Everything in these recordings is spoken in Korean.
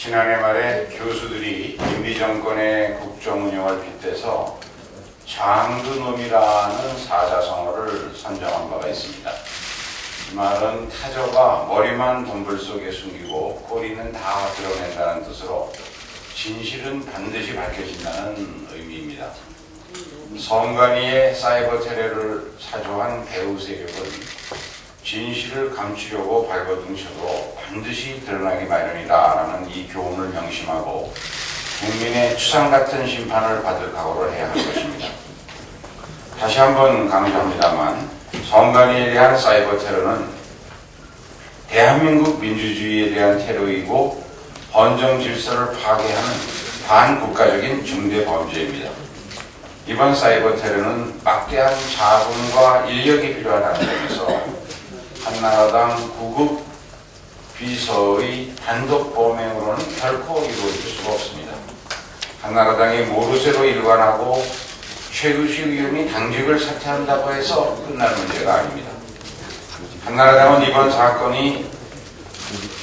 지난해 말에 교수들이 임비 정권의 국정 운영을 빗대서 장두놈이라는 사자성어를 선정한 바가 있습니다. 이 말은 타조가 머리만 돈불 속에 숨기고 꼬리는 다 드러낸다는 뜻으로 진실은 반드시 밝혀진다는 의미입니다. 성관이의 사이버 테러를 사조한 배후 세력은 진실을 감추려고 발버둥쳐도 반드시 드러나기 마련이다라는 이 교훈을 명심하고 국민의 추상 같은 심판을 받을 각오를 해야 할 것입니다. 다시 한번 강조합니다만 성관이에 대한 사이버 테러는 대한민국 민주주의에 대한 테러이고 헌정 질서를 파괴하는 반국가적인 중대 범죄입니다. 이번 사이버 테러는 막대한 자금과 인력이 필요하다는 점에서 한나라당 구급 비서의 단독 범행으로는 결코 이루어질 수가 없습니다. 한나라당이 모르쇠로 일관하고 최규식 의원이 당직을 사퇴한다고 해서 끝날 문제가 아닙니다. 한나라당은 이번 사건이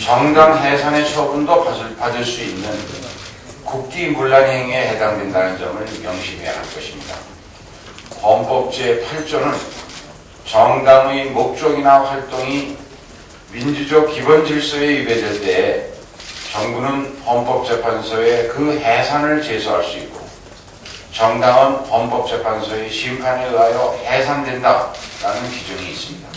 정당 해산의 처분도 받을 수 있는 국기문란 행위에 해당된다는 점을 명심해야 할 것입니다. 헌법 제8조는 정당의 목적이나 활동이 민주적 기본 질서에 위배될 때에 정부는 헌법재판소에 그 해산을 제소할 수 있고 정당은 헌법재판소의 심판에 의하여 해산된다라는 규정이 있습니다.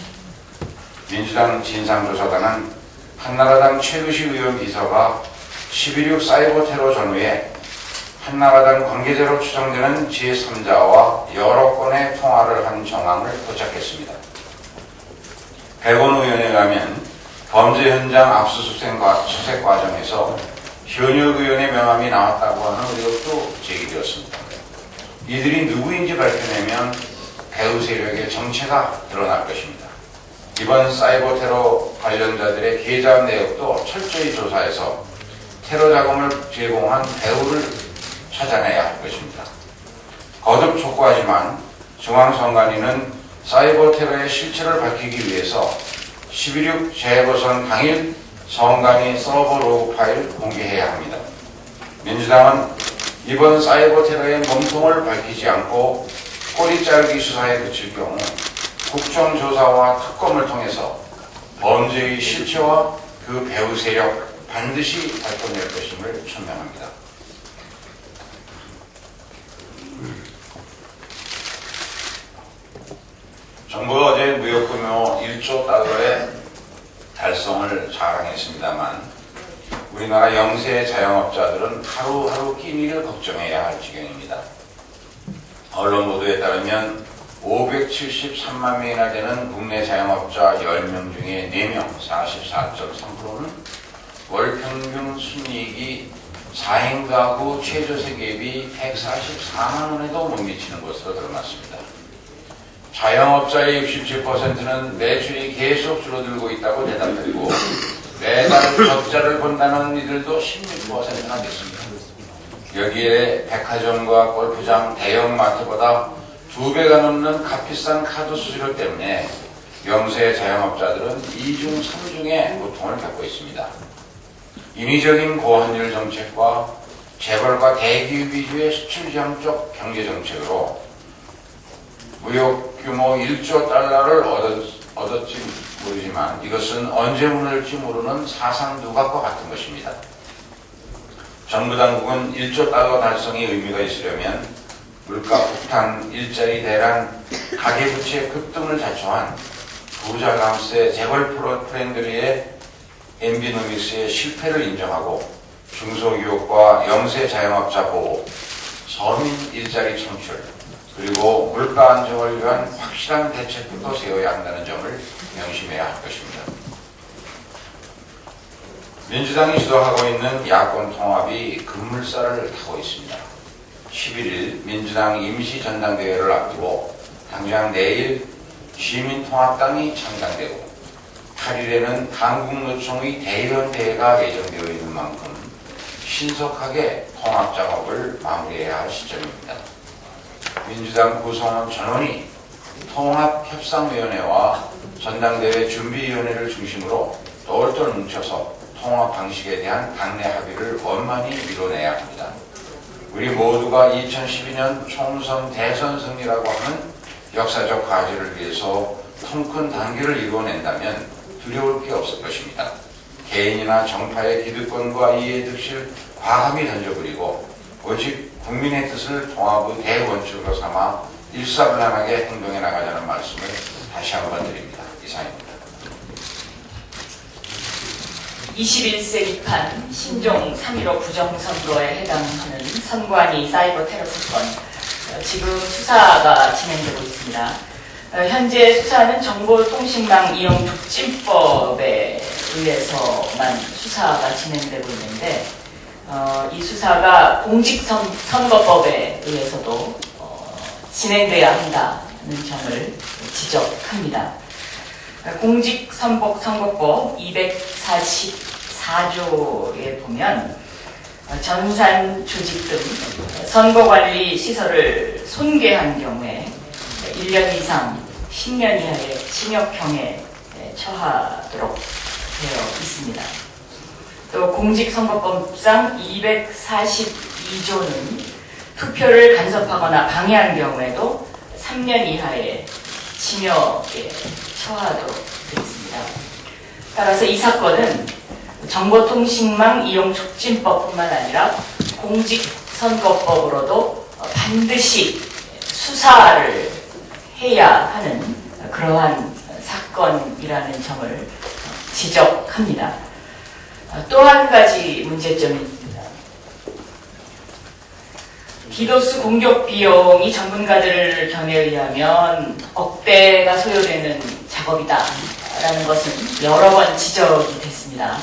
민주당 진상조사단은 한나라당 최규식 의원 비서가 11.6 사이버 테러 전후에 한나라당 관계자로 추정되는 제3자와 여러 건의 통화를 한 정황을 포착했습니다. 백원 의원에 의하면 범죄 현장 압수수색 과정에서 현역 의원의 명함이 나왔다고 하는 의혹도 제기되었습니다. 이들이 누구인지 밝혀내면 배후 세력의 정체가 드러날 것입니다. 이번 사이버 테러 관련자들의 계좌 내역도 철저히 조사해서 테러 자금을 제공한 배후를 찾아내야 할 것입니다. 거듭 촉구하지만 중앙선관위는 사이버 테러의 실체를 밝히기 위해서 11.6 재보선 당일 선관위 서버 로그 파일 공개해야 합니다. 민주당은 이번 사이버 테러의 몸통을 밝히지 않고 꼬리 자르기 수사에 그칠 경우 국정조사와 특검을 통해서 범죄의 실체와 그 배후 세력 반드시 밝혀낼 것임을 천명합니다. 정부가 어제 무역규모 1조 달러의 달성을 자랑했습니다만 우리나라 영세 자영업자들은 하루하루 끼니를 걱정해야 할 지경입니다. 언론 보도에 따르면 573만 명이나 되는 국내 자영업자 10명 중에 4명, 44.3%는 월 평균 순이익이 4인 가구 최저세계비 144만 원에도 못 미치는 것으로 드러났습니다. 자영업자의 67%는 매출이 계속 줄어들고 있다고 대답했고 매달 적자를 본다는 이들도 16%나 됐습니다. 여기에 백화점과 골프장, 대형마트보다 2배가 넘는 값비싼 카드 수수료 때문에 영세 자영업자들은 2중 3중의 고통을 겪고 있습니다. 인위적인 고환율 정책과 재벌과 대기업 위주의 수출지향적 경제정책으로 무역 규모 1조 달러를 얻었지 모르지만 이것은 언제 무너질지 모르는 사상 누각과 같은 것입니다. 정부 당국은 1조 달러 달성의 의미가 있으려면 물가 폭탄, 일자리 대란, 가계부채 급등을 자초한 부자 감세 재벌 프렌들리의 엠비노믹스의 실패를 인정하고 중소기업과 영세 자영업자 보호, 서민 일자리 창출, 그리고 물가 안정을 위한 확실한 대책부터 세워야 한다는 점을 명심해야 할 것입니다. 민주당이 주도하고 있는 야권 통합이 급물살을 타고 있습니다. 11일 민주당 임시전당대회를 앞두고 당장 내일 시민통합당이 창당되고 8일에는 한국노총의 대의원대회가 예정되어 있는 만큼 신속하게 통합작업을 마무리해야 할 시점입니다. 민주당 구성원 전원이 통합협상위원회와 전당대회 준비위원회를 중심으로 똘똘 뭉쳐서 통합 방식에 대한 당내 합의를 원만히 이뤄내야 합니다. 우리 모두가 2012년 총선 대선 승리라고 하는 역사적 과제를 위해서 통큰 단계를 이루어낸다면 두려울 게 없을 것입니다. 개인이나 정파의 기득권과 이해득실 과감히 던져버리고 오직 국민의 뜻을 통합의 대원칙으로 삼아 일사불란하게 행동해 나가자는 말씀을 다시 한번 드립니다. 이상입니다. 21세기판 신종 3.15 부정선거에 해당하는 선관위 사이버 테러 사건, 지금 수사가 진행되고 있습니다. 현재 수사는 정보통신망 이용 촉진법에 의해서만 수사가 진행되고 있는데, 이 수사가 공직선거법에 의해서도 진행돼야 한다는 점을 지적합니다. 공직선거법 244조에 보면 전산 조직 등 선거관리 시설을 손괴한 경우에 1년 이상 10년 이하의 징역형에 처하도록 되어 있습니다. 또 공직선거법상 242조는 투표를 간섭하거나 방해한 경우에도 3년 이하의 징역에 처하도록 되어 있습니다. 따라서 이 사건은 정보통신망 이용 촉진법뿐만 아니라 공직선거법으로도 반드시 수사를 해야 하는 그러한 사건이라는 점을 지적합니다. 또 한 가지 문제점이 있습니다. 디도스 공격 비용이 전문가들 견해에 의하면 억대가 소요되는 작업이다라는 것은 여러 번 지적이 됐습니다.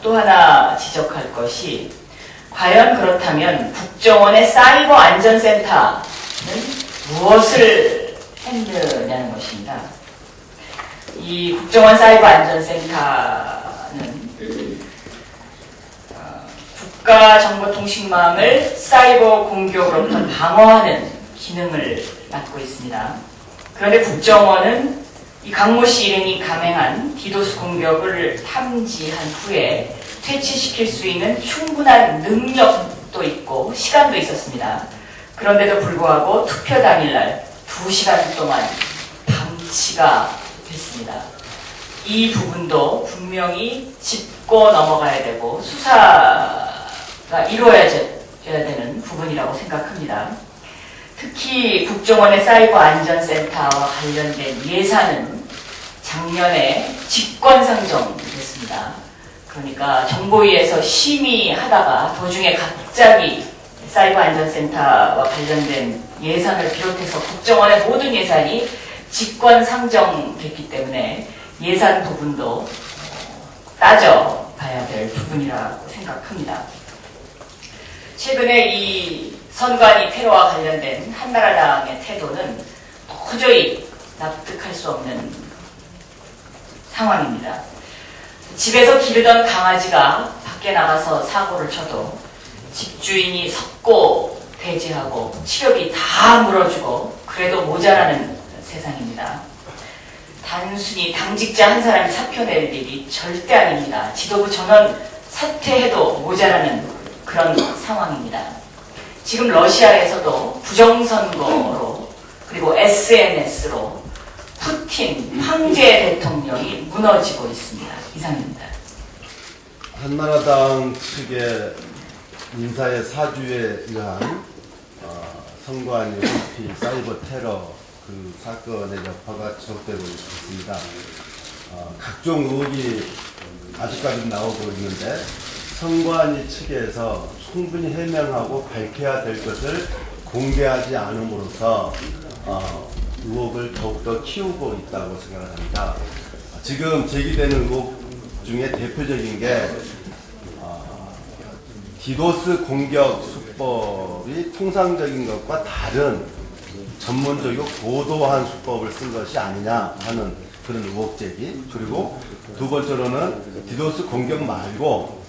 또 하나 지적할 것이, 과연 그렇다면 국정원의 사이버 안전센터는 무엇을 했느냐는 것입니다. 이 국정원 사이버 안전센터는 국가정보통신망을 사이버 공격으로부터 방어하는 기능을 맡고 있습니다. 그런데 국정원은 이 강모 씨 일행이 감행한 디도스 공격을 탐지한 후에 퇴치시킬 수 있는 충분한 능력도 있고 시간도 있었습니다. 그런데도 불구하고 투표 당일날 2시간 동안 방치가 됐습니다. 이 부분도 분명히 짚고 넘어가야 되고 수사가 이루어져야 되는 부분이라고 생각합니다. 특히 국정원의 사이버 안전센터와 관련된 예산은 작년에 직권상정됐습니다. 그러니까 정보위에서 심의하다가 도중에 갑자기 사이버 안전센터와 관련된 예산을 비롯해서 국정원의 모든 예산이 직권상정됐기 때문에 예산 부분도 따져봐야 될 부분이라고 생각합니다. 최근에 이 선관위 테러와 관련된 한나라당의 태도는 도저히 납득할 수 없는 상황입니다. 집에서 기르던 강아지가 밖에 나가서 사고를 쳐도 집주인이 석고 대지하고 치료비 다 물어주고 그래도 모자라는 세상입니다. 단순히 당직자 한 사람이 사표 낼 일이 절대 아닙니다. 지도부 전원 사퇴해도 모자라는 그런 상황입니다. 지금 러시아에서도 부정선거로 그리고 SNS로 푸틴 황제 대통령이 무너지고 있습니다. 이상입니다. 한나라당 측의 인사의 사주에 의한 선관위 회피 사이버 테러 그 사건의 여파가 지속되고 있습니다. 각종 의혹이 아직까지 나오고 있는데 선관위 측에서 충분히 해명하고 밝혀야 될 것을 공개하지 않음으로써 의혹을 더욱더 키우고 있다고 생각을 합니다. 지금 제기되는 의혹 중에 대표적인 게 디도스 공격 수법이 통상적인 것과 다른 전문적이고 고도한 수법을 쓴 것이 아니냐 하는 그런 의혹 제기, 그리고 두 번째로는 디도스 공격 말고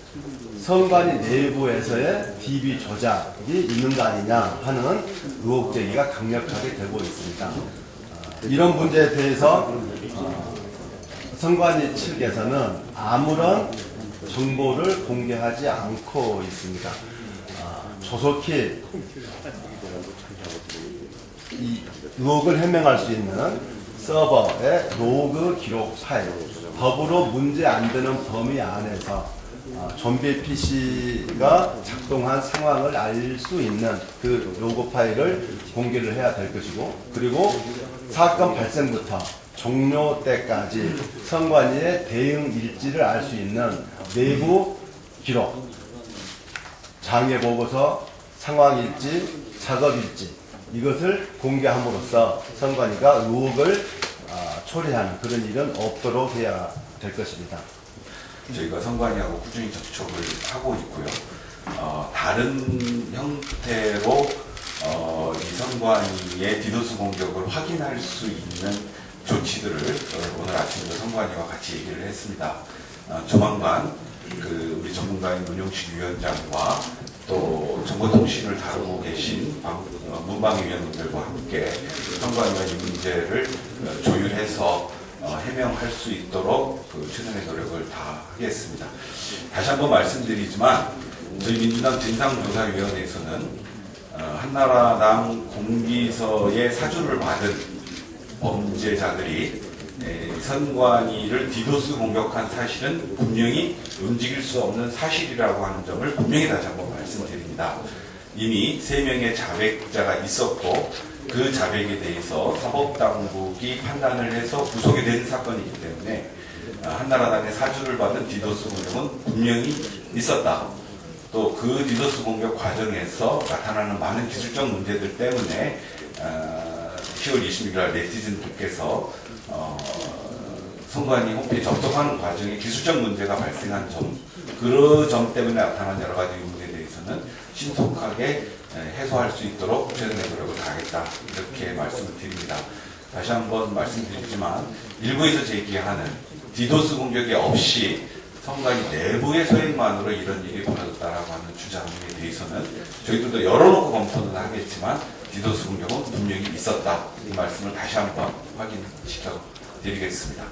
선관위 내부에서의 DB 조작이 있는 거 아니냐 하는 의혹 제기가 강력하게 되고 있습니다. 이런 문제에 대해서 선관위 측에서는 아무런 정보를 공개하지 않고 있습니다. 조속히 이 의혹을 해명할 수 있는 서버의 로그 기록 파일, 법으로 문제 안 되는 범위 안에서 좀비 PC가 작동한 상황을 알 수 있는 그 로그 파일을 공개를 해야 될 것이고, 그리고 사건 발생부터 종료 때까지 선관위의 대응 일지를 알 수 있는 내부 기록, 장애 보고서, 상황 일지, 작업 일지, 이것을 공개함으로써 선관위가 의혹을 처리하는 그런 일은 없도록 해야 될 것입니다. 저희가 선관위하고 꾸준히 접촉을 하고 있고요. 다른 형태로 이 선관위의 디도스 공격을 확인할 수 있는 조치들을 오늘 아침에 선관위와 같이 얘기를 했습니다. 조만간 우리 전문가인 문용식 위원장과 또 정보통신을 다루고 계신 문방위원님들과 함께 선관위가 이 문제를 조율해서 해명할 수 있도록 최선의 노력을 다하겠습니다. 다시 한번 말씀드리지만 저희 민주당 진상조사위원회에서는 한나라당 공기서의 사주를 받은 범죄자들이 선관위를 디도스 공격한 사실은 분명히 움직일 수 없는 사실이라고 하는 점을 분명히 다시 한번 말씀드립니다. 이미 3명의 자백자가 있었고 그 자백에 대해서 사법당국이 판단을 해서 구속이 된 사건이기 때문에 한나라당의 사주를 받은 디도스 공격은 분명히 있었다. 또 그 디도스 공격 과정에서 나타나는 많은 기술적 문제들 때문에 10월 26일 날 네티즌들께서 선관위 홈페이지 접속하는 과정에 기술적 문제가 발생한 점, 그 점 때문에 나타난 여러 가지 문제에 대해서는 신속하게 해소할 수 있도록 최선의 노력을 다하겠다, 이렇게 말씀을 드립니다. 다시 한번 말씀드리지만 일부에서 제기하는 디도스 공격이 없이 선관위 내부의 소행만으로 이런 일이 벌어졌다라고 하는 주장에 대해서는 저희들도 열어놓고 검토는 하겠지만 디도스 공격은 분명히 있었다, 이 말씀을 다시 한번 확인시켜 드리겠습니다.